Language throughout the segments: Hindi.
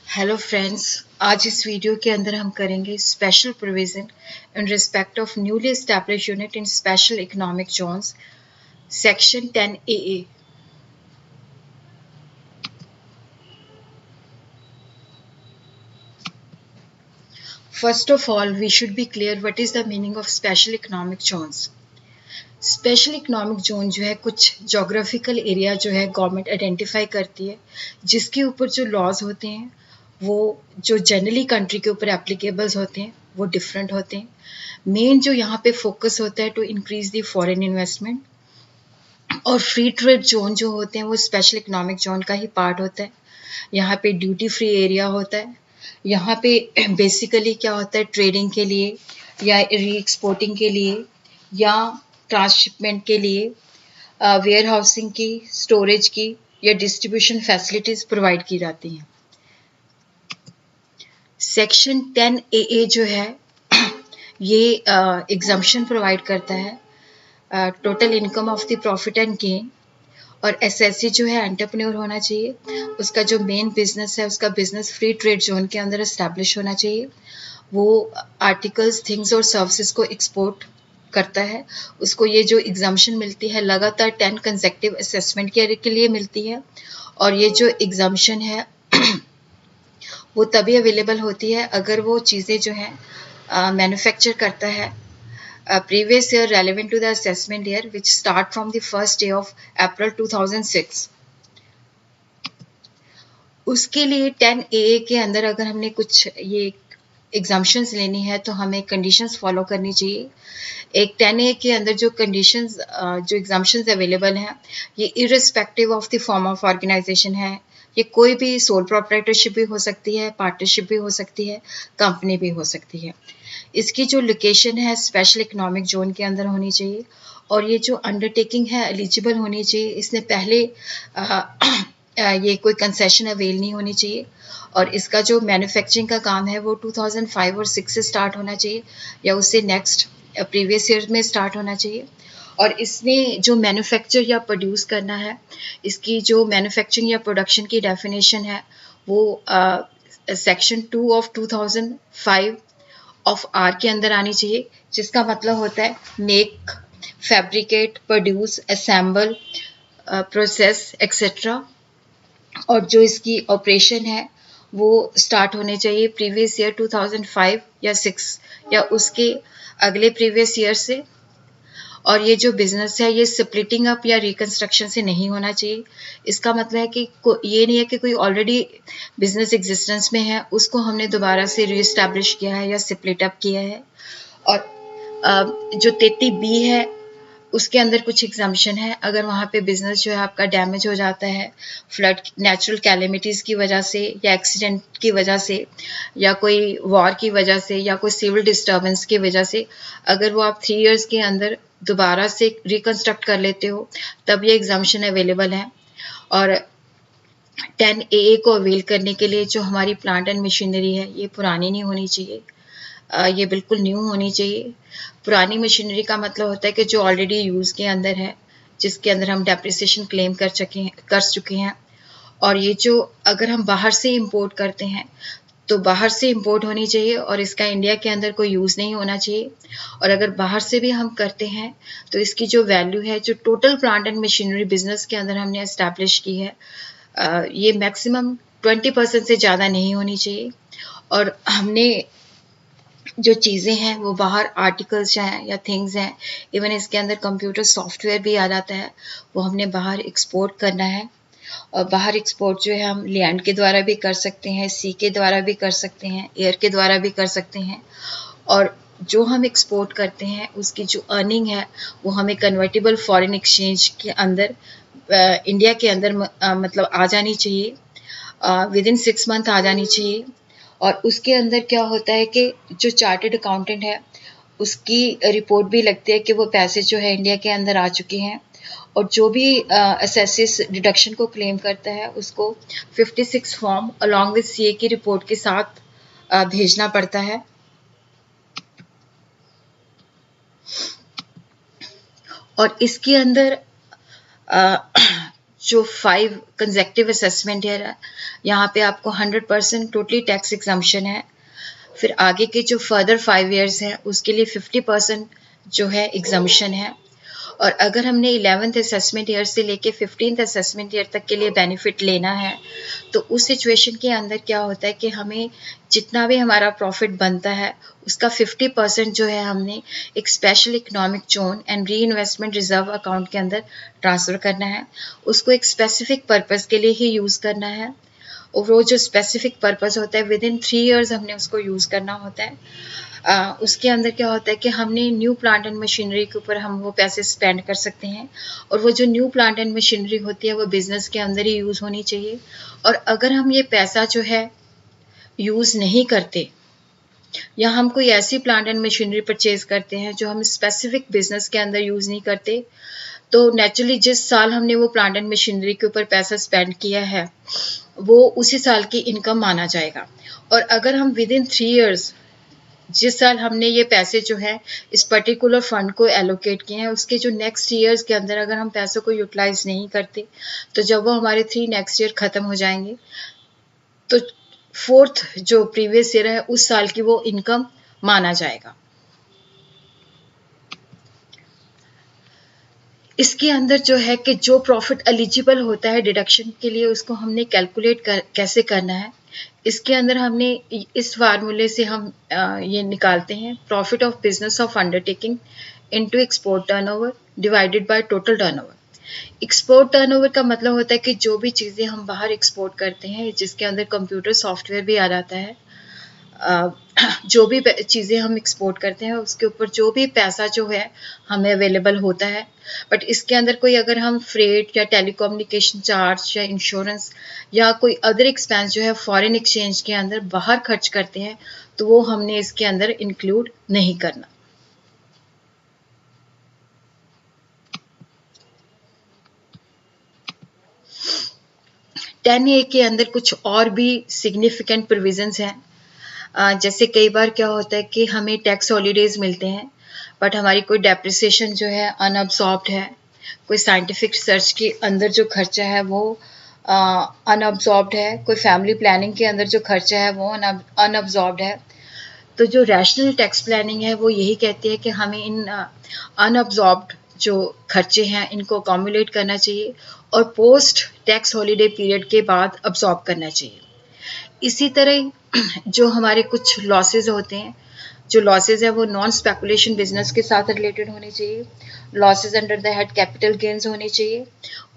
Hello friends. आज इस वीडियो के अंदर हम करेंगे special provision in respect of newly established unit in special economic zones section 10 AA। First of all we should be clear what is the meaning of special economic zones. Special economic zone जो है कुछ जोग्राफिकल एरिया जो है गवर्नमेंट आइडेंटिफाई करती है, जिसके ऊपर जो लॉज होते हैं वो जो जनरली कंट्री के ऊपर एप्लीकेबल्स होते हैं वो डिफरेंट होते हैं। मेन जो यहाँ पे फोकस होता है to increase the foreign investment, और फ्री ट्रेड जोन जो होते हैं वो स्पेशल इकोनॉमिक जोन का ही पार्ट होता है। यहाँ पे ड्यूटी फ्री एरिया होता है। यहाँ पे बेसिकली क्या होता है, ट्रेडिंग के लिए या री एक्सपोर्टिंग के लिए या ट्रांसशिपमेंट के लिए वेयर हाउसिंग की, स्टोरेज की या डिस्ट्रीब्यूशन फैसिलिटीज प्रोवाइड की जाती हैं। सेक्शन 10 AA जो है ये एग्जम्पशन प्रोवाइड करता है total income of the profit and gain, और एसएससी जो है एंटरप्रेन्योर होना चाहिए। उसका जो मेन बिजनेस है उसका बिजनेस फ्री ट्रेड जोन के अंदर एस्टैब्लिश होना चाहिए। वो आर्टिकल्स, थिंग्स और सर्विसेज को एक्सपोर्ट करता है। उसको ये जो एग्जाम्शन मिलती है लगातार 10 कंसेक्टिव असेसमेंट के लिए मिलती है, और ये जो एग्जाम्शन है वो तभी अवेलेबल होती है अगर वो चीज़ें जो हैं मैन्युफैक्चर करता है previous year relevant to the assessment year which start from the first day of April 2006। उसके लिए 10 AA के अंदर अगर हमने कुछ ये एग्जाम्शंस लेनी है तो हमें कंडीशंस फॉलो करनी चाहिए। एक 10A के अंदर जो कंडीशंस जो एग्जाम्शंस अवेलेबल हैं ये irrespective of the form of organisation है। ये कोई भी सोल प्रोप्राइटरशिप भी हो सकती है, पार्टनरशिप भी हो सकती है, कंपनी भी हो सकती है। इसकी जो लोकेशन है स्पेशल इकोनॉमिक जोन के अंदर होनी चाहिए, और ये जो अंडरटेकिंग है एलिजिबल होनी चाहिए। इसने पहले ये कोई कंसेशन अवेल नहीं होनी चाहिए, और इसका जो मैन्युफैक्चरिंग का काम है वो 2005 और 6 से स्टार्ट होना चाहिए या उससे नेक्स्ट प्रीवियस ईयर में स्टार्ट होना चाहिए। और इसने जो मैन्युफैक्चर या प्रोड्यूस करना है, इसकी जो मैन्युफैक्चरिंग या प्रोडक्शन की डेफिनेशन है वो सेक्शन 2 ऑफ 2005 ऑफ आर के अंदर आनी चाहिए, जिसका मतलब होता है make, fabricate, produce, assemble, process etcetera. और जो इसकी ऑपरेशन है वो स्टार्ट होने चाहिए प्रीवियस ईयर 2005 या 6 या उसके अगले प्रीवियस ईयर से। और ये जो बिजनेस है ये स्प्लिटिंग अप या रिकंस्ट्रक्शन से नहीं होना चाहिए। इसका मतलब है कि ये नहीं है कि कोई ऑलरेडी बिजनेस एग्जिस्टेंस में है उसको हमने दोबारा से रीएस्टैब्लिश किया है या स्प्लिट अप किया है। और जो 33B है उसके अंदर कुछ एग्जाम्शन है। अगर वहाँ पे बिजनेस जो है आपका डैमेज हो जाता है फ्लड, नेचुरल कैलेमिटीज़ की वजह से या एक्सीडेंट की वजह से या कोई वॉर की वजह से या कोई सिविल डिस्टर्बेंस की वजह से, अगर वो आप 3 इयर्स के अंदर दोबारा से रिकंस्ट्रक्ट कर लेते हो तब ये एग्जाम्शन अवेलेबल है। और 10 AA को अवेल करने के लिए जो हमारी प्लांट एंड मशीनरी है ये पुरानी नहीं होनी चाहिए, ये बिल्कुल न्यू होनी चाहिए। पुरानी मशीनरी का मतलब होता है कि जो ऑलरेडी यूज़ के अंदर है, जिसके अंदर हम डेप्रिसिएशन क्लेम कर चुके हैं। और ये जो अगर हम बाहर से इंपोर्ट करते हैं तो बाहर से इंपोर्ट होनी चाहिए और इसका इंडिया के अंदर कोई यूज़ नहीं होना चाहिए। और अगर बाहर से भी हम करते हैं तो इसकी जो वैल्यू है, जो total plant and machinery business के अंदर हमने एस्टैब्लिश की है, ये मैक्सिमम 20% से ज़्यादा नहीं होनी चाहिए। और हमने जो चीज़ें हैं वो बाहर आर्टिकल्स हैं या थिंग्स हैं, इवन इसके अंदर कंप्यूटर सॉफ्टवेयर भी आ जाता है, वो हमने बाहर एक्सपोर्ट करना है। और बाहर एक्सपोर्ट जो है हम लैंड के द्वारा भी कर सकते हैं, सी के द्वारा भी कर सकते हैं, एयर के द्वारा भी कर सकते हैं। और जो हम एक्सपोर्ट करते हैं उसकी जो अर्निंग है वो हमें कन्वर्टेबल फॉरेन एक्सचेंज के अंदर इंडिया के अंदर मतलब आ जानी चाहिए, विद इन 6 मंथ आ जानी चाहिए। और उसके अंदर क्या होता है कि जो चार्टर्ड अकाउंटेंट है उसकी रिपोर्ट भी लगती है कि वो पैसे जो है इंडिया के अंदर आ चुके हैं। और जो भी असेसिस डिडक्शन को क्लेम करता है उसको 56 फॉर्म अलॉन्ग विद सीए की रिपोर्ट के साथ भेजना पड़ता है। और इसके अंदर जो 5 कंसेक्टिव असेसमेंट ईयर है, यहाँ पे आपको 100% टोटली टैक्स एग्जम्पशन है। फिर आगे के जो फर्दर 5 इयर्स हैं उसके लिए 50% जो है एग्जम्पशन है। और अगर हमने 11th असेसमेंट ईयर से लेके 15th असेसमेंट ईयर तक के लिए बेनिफिट लेना है, तो उस सिचुएशन के अंदर क्या होता है कि हमें जितना भी हमारा प्रॉफिट बनता है उसका 50% जो है हमने एक special economic zone and re investment reserve account के अंदर ट्रांसफ़र करना है। उसको एक स्पेसिफिक पर्पज़ के लिए ही यूज़ करना है, और वो जो स्पेसिफिक पर्पज़ होता है विद इन 3 इयर्स हमने उसको यूज़ करना होता है। उसके अंदर क्या होता है कि हमने न्यू प्लांट एंड मशीनरी के ऊपर हम वो पैसे स्पेंड कर सकते हैं, और वो जो न्यू प्लांट एंड मशीनरी होती है वो बिजनेस के अंदर ही यूज़ होनी चाहिए। और अगर हम ये पैसा जो है यूज़ नहीं करते, या हम कोई ऐसी प्लांट एंड मशीनरी परचेज करते हैं जो हम स्पेसिफिक बिजनेस के अंदर यूज़ नहीं करते, तो नेचुरली जिस साल हमने वो प्लांट एंड मशीनरी के ऊपर पैसा स्पेंड किया है वो उसी साल की इनकम माना जाएगा। और अगर हम विद इन 3 इयर्स जिस साल हमने ये पैसे जो है इस पर्टिकुलर फंड को एलोकेट किए हैं उसके जो नेक्स्ट ईयर्स के अंदर अगर हम पैसों को यूटिलाइज नहीं करते, तो जब वो हमारे 3 नेक्स्ट ईयर ख़त्म हो जाएंगे तो 4th जो प्रीवियस ईयर है उस साल की वो इनकम माना जाएगा। इसके अंदर जो है कि जो प्रॉफिट एलिजिबल होता है डिडक्शन के लिए उसको हमने कैलकुलेट कैसे करना है। इसके अंदर हमने इस फार्मूले से हम ये निकालते हैं, profit of business of undertaking into export turnover divided by total turnover. Export turnover का मतलब होता है कि जो भी चीज़ें हम बाहर एक्सपोर्ट करते हैं, जिसके अंदर कंप्यूटर सॉफ्टवेयर भी आ जाता है, जो भी चीज़ें हम एक्सपोर्ट करते हैं उसके ऊपर जो भी पैसा जो है हमें अवेलेबल होता है। बट इसके अंदर कोई अगर हम फ्रेट या टेलीकम्युनिकेशन चार्ज या इंश्योरेंस या कोई अदर एक्सपेंस जो है फॉरेन एक्सचेंज के अंदर बाहर खर्च करते हैं, तो वो हमने इसके अंदर इंक्लूड नहीं करना। टेन ए के अंदर कुछ और भी सिग्निफिकेंट प्रोविजंस हैं। जैसे कई बार क्या होता है कि हमें टैक्स हॉलीडेज मिलते हैं बट हमारी कोई डेप्रिसिएशन जो है अनअब्सॉर्ब्ड है, कोई साइंटिफिक रिसर्च के अंदर जो खर्चा है वो अनअब्सॉर्ब्ड है, कोई फैमिली प्लानिंग के अंदर जो खर्चा है वो अनअब्सॉर्ब्ड है। तो जो रैशनल टैक्स प्लानिंग है वो यही कहती है कि हमें इन अनअब्सॉर्ब्ड जो खर्चे हैं इनको अकोमोडेट करना चाहिए और पोस्ट टैक्स हॉलीडे पीरियड के बाद अब्सॉर्ब करना चाहिए। इसी तरह जो हमारे कुछ लॉसेज होते हैं, जो लॉसेज है वो नॉन स्पेकुलेशन बिजनेस के साथ रिलेटेड होने चाहिए, losses under the head capital gains होने चाहिए।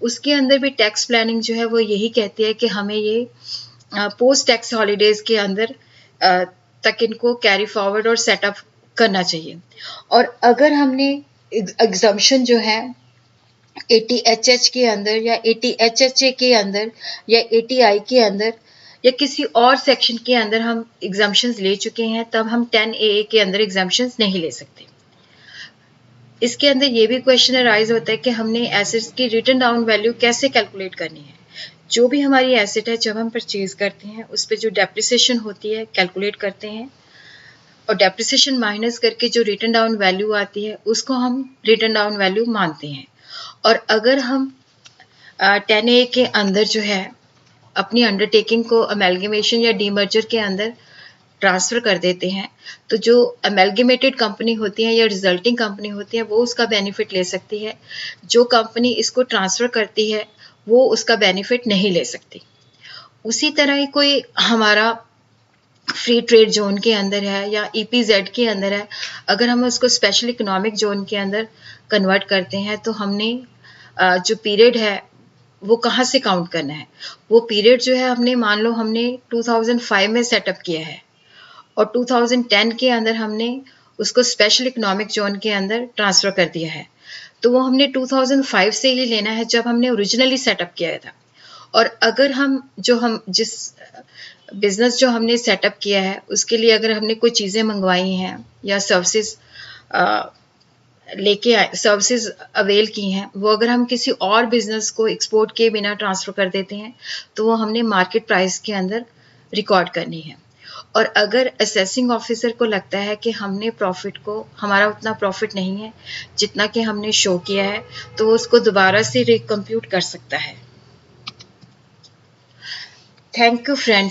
उसके अंदर भी टैक्स प्लानिंग जो है वो यही कहती है कि हमें ये पोस्ट टैक्स हॉलीडेज के अंदर तक इनको कैरी फॉरवर्ड और सेटअप करना चाहिए। और अगर हमने एग्जम्पशन जो है ATHH के अंदर या ATHHA के अंदर या ATI के अंदर या किसी और सेक्शन के अंदर हम एग्जम्पशंस ले चुके हैं, तब हम 10AA के अंदर एग्जम्पशंस नहीं ले सकते। इसके अंदर ये भी क्वेश्चन अराइज होता है कि हमने एसेट्स की रिटन डाउन वैल्यू कैसे कैलकुलेट करनी है। जो भी हमारी एसेट है जब हम परचेज करते हैं उस पर जो डेप्रिसिएशन होती है कैलकुलेट करते हैं, और डेप्रिसिएशन माइनस करके जो रिटन डाउन वैल्यू आती है उसको हम रिटन डाउन वैल्यू मानते हैं। और अगर हम 10A के अंदर जो है अपनी अंडरटेकिंग को अमेलगमेशन या डीमर्जर के अंदर ट्रांसफ़र कर देते हैं, तो जो अमेलगमेटेड कंपनी होती है या रिजल्टिंग कंपनी होती है वो उसका बेनिफिट ले सकती है। जो कंपनी इसको ट्रांसफ़र करती है वो उसका बेनिफिट नहीं ले सकती। उसी तरह ही कोई हमारा फ्री ट्रेड जोन के अंदर है या EPZ के अंदर है, अगर हम उसको स्पेशल इकोनॉमिक जोन के अंदर कन्वर्ट करते हैं तो हमने जो पीरियड है वो कहाँ से काउंट करना है। वो पीरियड जो है हमने मान लो हमने 2005 में सेटअप किया है और 2010 के अंदर हमने उसको स्पेशल इकोनॉमिक जोन के अंदर ट्रांसफ़र कर दिया है, तो वो हमने 2005 से ही लेना है जब हमने ओरिजिनली सेटअप किया था। और अगर हम जिस बिजनेस जो हमने सेटअप किया है उसके लिए अगर हमने कोई चीज़ें मंगवाई हैं या सर्विसेज लेके आए, सर्विसेज अवेल की हैं, वो अगर हम किसी और बिजनेस को एक्सपोर्ट के बिना ट्रांसफ़र कर देते हैं तो वो हमने मार्केट प्राइस के अंदर रिकॉर्ड करनी है। और अगर असेसिंग ऑफिसर को लगता है कि हमने प्रॉफिट को, हमारा उतना प्रॉफिट नहीं है जितना कि हमने शो किया है, तो वो उसको दोबारा से रिकम्प्यूट कर सकता है। Thank you friends.